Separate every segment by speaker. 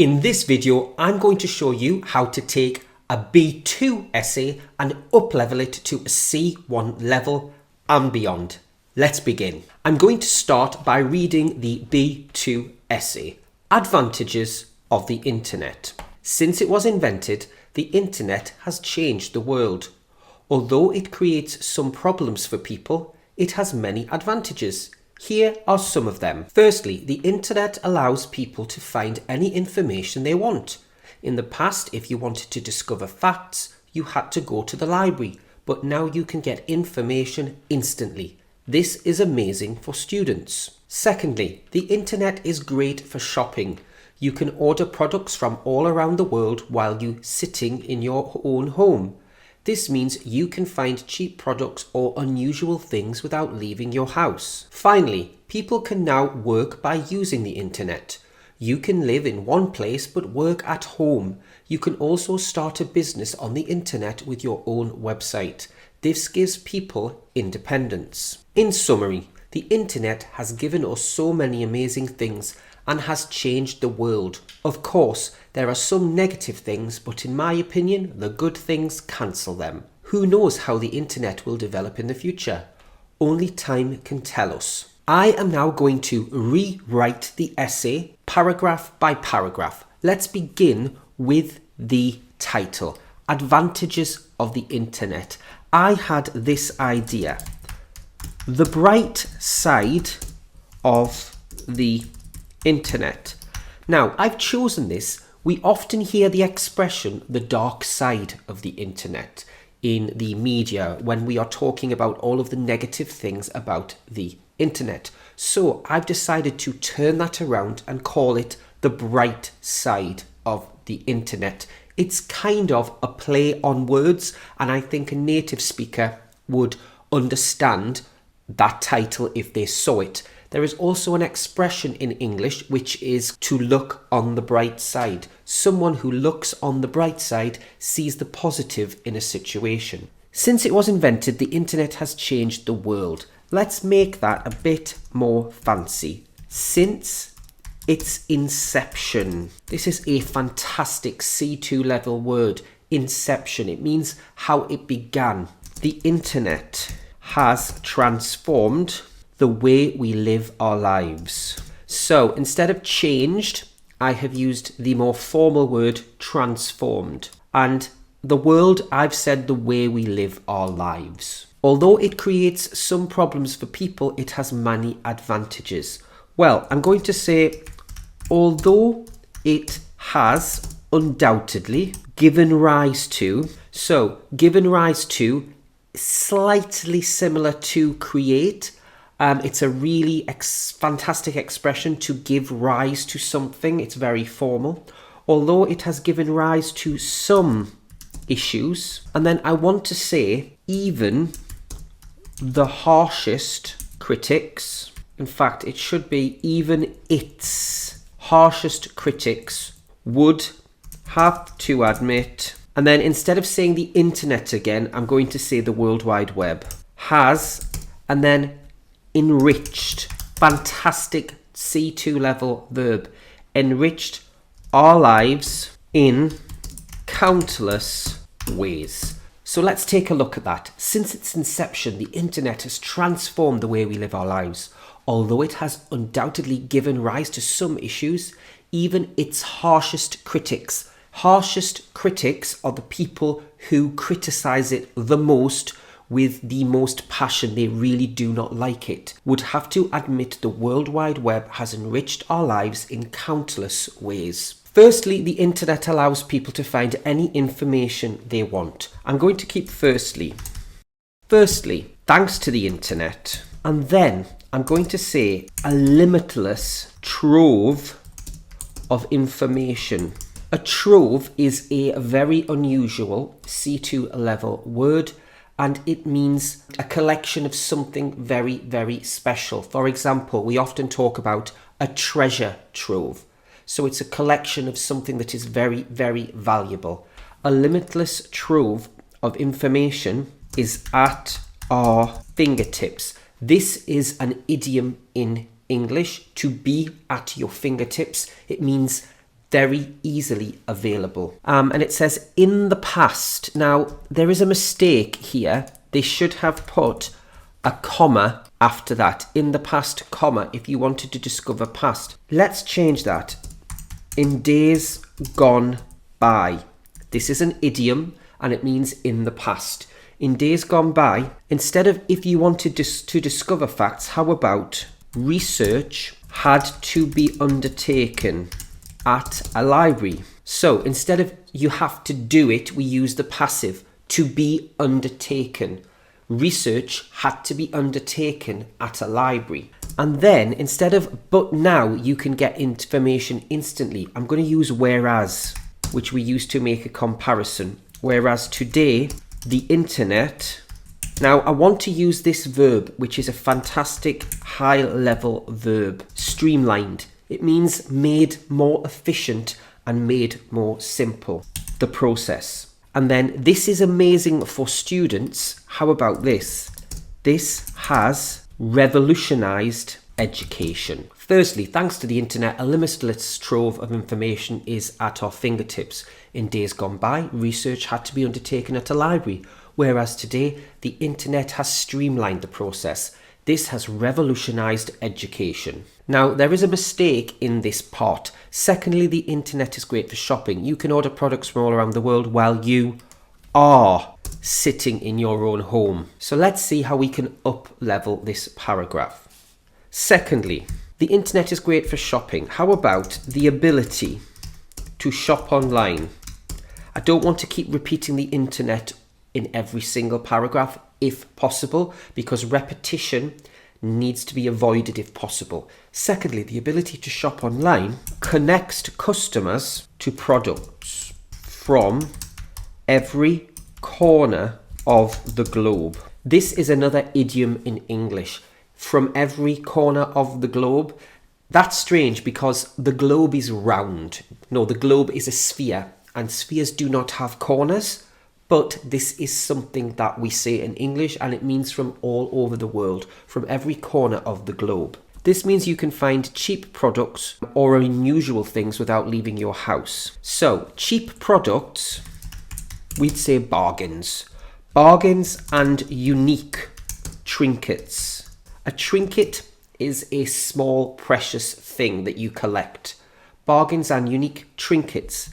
Speaker 1: In this video, I'm going to show you how to take a B2 essay and up-level it to a C1 level and beyond. Let's begin. I'm going to start by reading the B2 essay. Advantages of the Internet. Since it was invented, the Internet has changed the world. Although it creates some problems for people, it has many advantages. Here are some of them. Firstly, the Internet allows people to find any information they want. In the past, if you wanted to discover facts, you had to go to the library, but now you can get information instantly. This is amazing for students. Secondly, the Internet is great for shopping. You can order products from all around the world while you're sitting in your own home. This means you can find cheap products or unusual things without leaving your house. Finally, people can now work by using the Internet. You can live in one place but work at home. You can also start a business on the Internet with your own website. This gives people independence. In summary, the Internet has given us so many amazing things and has changed the world. Of course, there are some negative things, but in my opinion, the good things cancel them. Who knows how the Internet will develop in the future? Only time can tell us. I am now going to rewrite the essay paragraph by paragraph. Let's begin with the title, Advantages of the Internet. I had this idea. The bright side of the Internet. Now, I've chosen this. We often hear the expression, the dark side of the Internet, in the media when we are talking about all of the negative things about the Internet. So I've decided to turn that around and call it the bright side of the Internet. It's kind of a play on words, and I think a native speaker would understand that title if they saw it. There is also an expression in English which is to look on the bright side. Someone who looks on the bright side sees the positive in a situation. Since it was invented, the Internet has changed the world. Let's make that a bit more fancy. Since its inception. This is a fantastic C2 level word, inception. It means how it began. The Internet has transformed the way we live our lives. So instead of changed, I have used the more formal word transformed. And the world, I've said the way we live our lives. Although it creates some problems for people, it has many advantages. Well, I'm going to say, although it has undoubtedly given rise to, slightly similar to create. It's a really fantastic expression, to give rise to something. It's very formal. Although it has given rise to some issues. And then I want to say, even the harshest critics, in fact, it should be even its harshest critics would have to admit. And then instead of saying the Internet again, I'm going to say the World Wide Web has, and then enriched, fantastic C2 level verb, enriched our lives in countless ways. So let's take a look at that. Since its inception, the Internet has transformed the way we live our lives. Although it has undoubtedly given rise to some issues, even its harshest critics are the people who criticize it the most with the most passion. They really do not like it, would have to admit the World Wide Web has enriched our lives in countless ways. Firstly, the Internet allows people to find any information they want. I'm going to keep firstly, thanks to the Internet. And then I'm going to say a limitless trove of information. A trove is a very unusual C2 level word, and it means a collection of something very, very special. For example, we often talk about a treasure trove. So it's a collection of something that is very, very valuable. A limitless trove of information is at our fingertips. This is an idiom in English, to be at your fingertips. It means very easily available. And it says in the past. Now, there is a mistake here. They should have put a comma after that. In the past, comma, if you wanted to discover past. Let's change that. In days gone by. This is an idiom and it means in the past. In days gone by, instead of if you wanted to discover facts, how about research had to be undertaken at a library? So instead of you have to do it, we use the passive, to be undertaken. Research had to be undertaken at a library. And then instead of but now you can get information instantly, I'm going to use whereas, which we use to make a comparison. Whereas today, the internet. Now I want to use this verb, which is a fantastic high level verb, streamlined. It means made more efficient and made more simple, the process. And then this is amazing for students. How about this? This has revolutionized education. Firstly, thanks to the internet, a limitless trove of information is at our fingertips. In days gone by, research had to be undertaken at a library, whereas today, the internet has streamlined the process. This has revolutionized education. Now, there is a mistake in this part. Secondly, the internet is great for shopping. You can order products from all around the world while you are sitting in your own home. So let's see how we can up-level this paragraph. Secondly, the internet is great for shopping. How about the ability to shop online? I don't want to keep repeating the internet in every single paragraph if possible, because repetition needs to be avoided if possible. Secondly, the ability to shop online connects customers to products from every corner of the globe. This is another idiom in English. From every corner of the globe. That's strange because the globe is round. No, the globe is a sphere and spheres do not have corners. But this is something that we say in English and it means from all over the world, from every corner of the globe. This means you can find cheap products or unusual things without leaving your house. So, cheap products, we'd say bargains. Bargains and unique trinkets. A trinket is a small, precious thing that you collect. Bargains and unique trinkets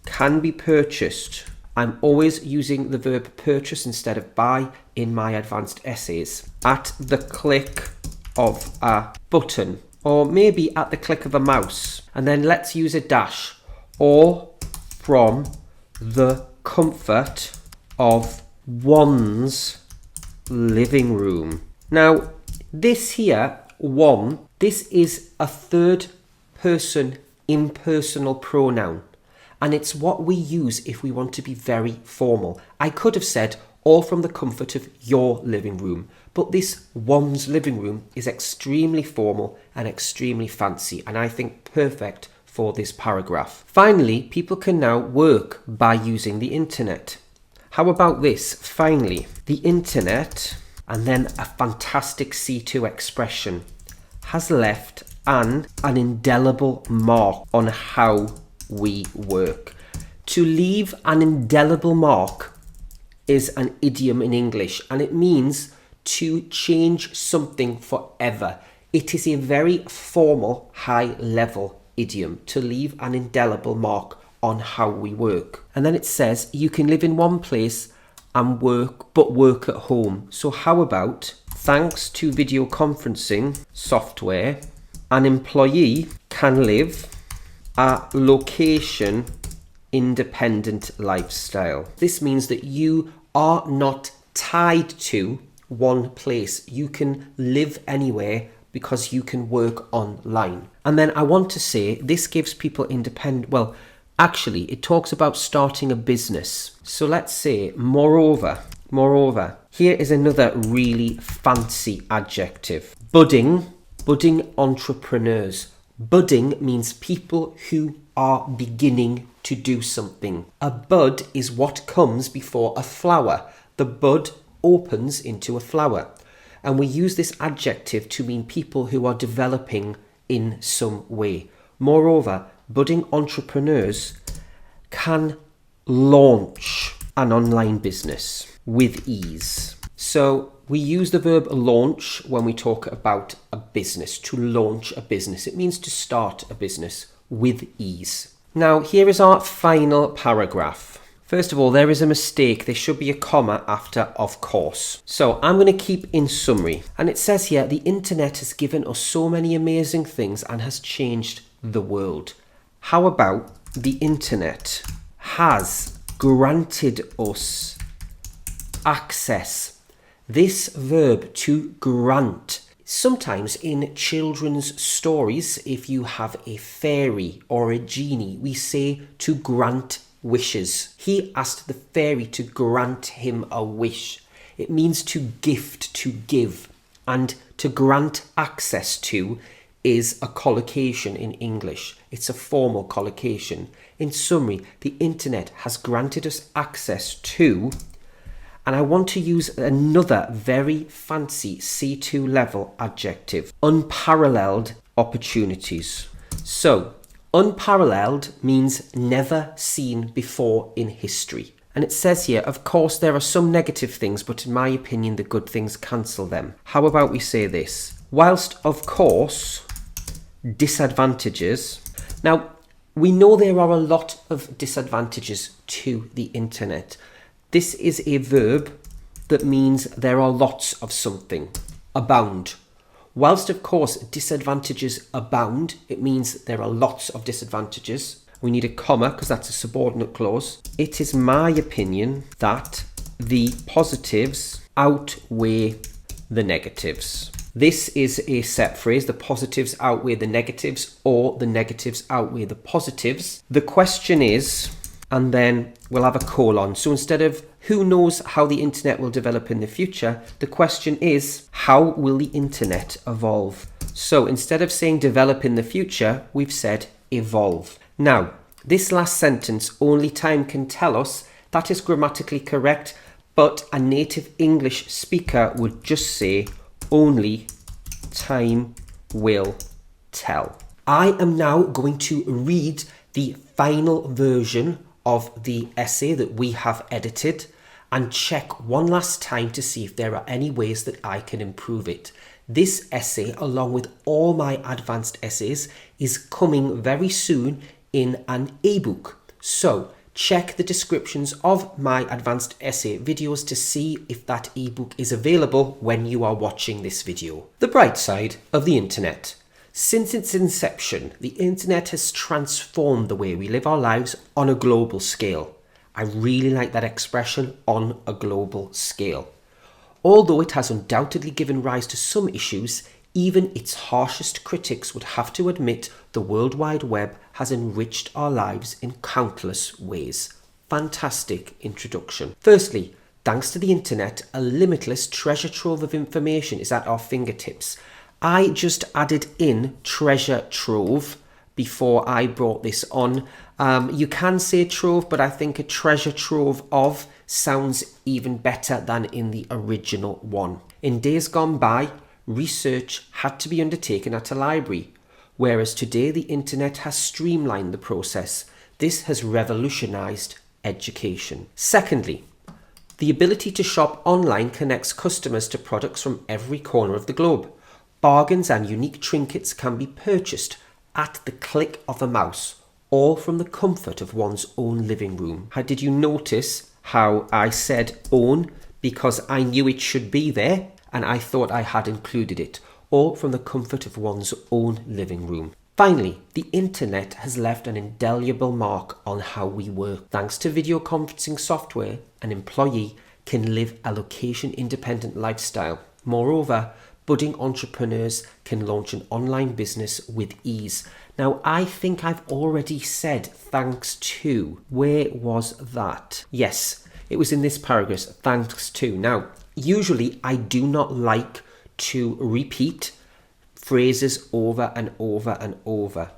Speaker 1: can be purchased. I'm always using the verb purchase instead of buy in my advanced essays. At the click of a button, or maybe at the click of a mouse. And then let's use a dash. Or from the comfort of one's living room. Now, this here, one, this is a third person impersonal pronoun. And it's what we use if we want to be very formal. I could have said, all from the comfort of your living room. But this one's living room is extremely formal and extremely fancy. And I think perfect for this paragraph. Finally, people can now work by using the internet. How about this? Finally, the internet, and then a fantastic C2 expression, has left an indelible mark on how we work. To leave an indelible mark is an idiom in English and it means to change something forever. It is a very formal, high level idiom, to leave an indelible mark on how we work. And then it says you can live in one place and work at home. So how about, thanks to video conferencing software, an employee can live a location independent lifestyle. This means that you are not tied to one place. You can live anywhere because you can work online. And then I want to say this gives people independent, well, actually it talks about starting a business. So let's say moreover. Here is another really fancy adjective. Budding entrepreneurs. Budding means people who are beginning to do something. A bud is what comes before a flower. The bud opens into a flower. And we use this adjective to mean people who are developing in some way. Moreover, budding entrepreneurs can launch an online business with ease. So we use the verb launch when we talk about a business, to launch a business. It means to start a business with ease. Now, here is our final paragraph. First of all, there is a mistake. There should be a comma after of course. So I'm going to keep in summary. And it says here, the internet has given us so many amazing things and has changed the world. How about the internet has granted us access? This verb, to grant. Sometimes in children's stories, if you have a fairy or a genie, we say to grant wishes. He asked the fairy to grant him a wish. It means to gift, to give. And to grant access to is a collocation in English. It's a formal collocation. In summary, the internet has granted us access to, and I want to use another very fancy C2 level adjective, unparalleled opportunities. So, unparalleled means never seen before in history. And it says here, of course, there are some negative things, but in my opinion, the good things cancel them. How about we say this? Whilst, of course, disadvantages. Now, we know there are a lot of disadvantages to the internet. This is a verb that means there are lots of something. Abound. Whilst, of course, disadvantages abound, it means there are lots of disadvantages. We need a comma because that's a subordinate clause. It is my opinion that the positives outweigh the negatives. This is a set phrase. The positives outweigh the negatives, or the negatives outweigh the positives. The question is, and then we'll have a colon. So instead of who knows how the internet will develop in the future, the question is, how will the internet evolve? So instead of saying develop in the future, we've said evolve. Now, this last sentence, only time can tell us, that is grammatically correct, but a native English speaker would just say, only time will tell. I am now going to read the final version of the essay that we have edited and check one last time to see if there are any ways that I can improve it. This essay, along with all my advanced essays, is coming very soon in an ebook. So check the descriptions of my advanced essay videos to see if that ebook is available when you are watching this video. The bright side of the internet. Since its inception, the internet has transformed the way we live our lives on a global scale. I really like that expression, on a global scale. Although it has undoubtedly given rise to some issues, even its harshest critics would have to admit the World Wide Web has enriched our lives in countless ways. Fantastic introduction. Firstly, thanks to the internet, a limitless treasure trove of information is at our fingertips. I just added in treasure trove before I brought this on. You can say trove, but I think a treasure trove of sounds even better than in the original one. In days gone by, research had to be undertaken at a library, whereas today the internet has streamlined the process. This has revolutionized education. Secondly, the ability to shop online connects customers to products from every corner of the globe. Bargains and unique trinkets can be purchased at the click of a mouse, all from the comfort of one's own living room. Did you notice how I said own? Because I knew it should be there and I thought I had included it, all from the comfort of one's own living room. Finally, the internet has left an indelible mark on how we work. Thanks to video conferencing software, an employee can live a location-independent lifestyle. Moreover, budding entrepreneurs can launch an online business with ease. Now, I think I've already said thanks to. Where was that? Yes, it was in this paragraph, thanks to. Now, usually I do not like to repeat phrases over and over and over.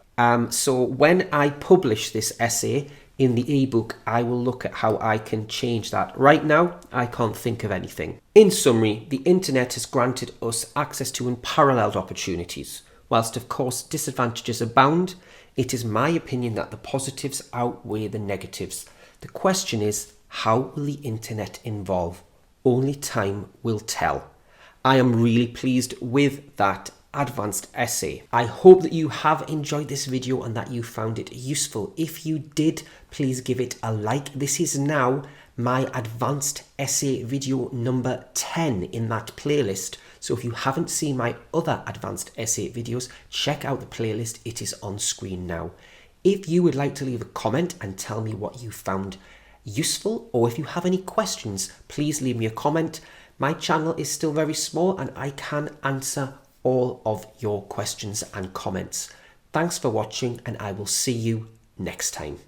Speaker 1: So when I publish this essay in the ebook, I will look at how I can change that. Right now, I can't think of anything. In summary, the internet has granted us access to unparalleled opportunities. Whilst of course disadvantages abound, It is my opinion that the positives outweigh the negatives. The question is, how will the internet evolve? Only time will tell. I am really pleased with that advanced essay. I hope that you have enjoyed this video and that you found it useful. If you did, please give it a like. This is now my advanced essay video number 10 in that playlist. So if you haven't seen my other advanced essay videos, check out the playlist. It is on screen now. If you would like to leave a comment and tell me what you found useful, or if you have any questions, please leave me a comment. My channel is still very small and I can answer all of your questions and comments. Thanks for watching, and I will see you next time.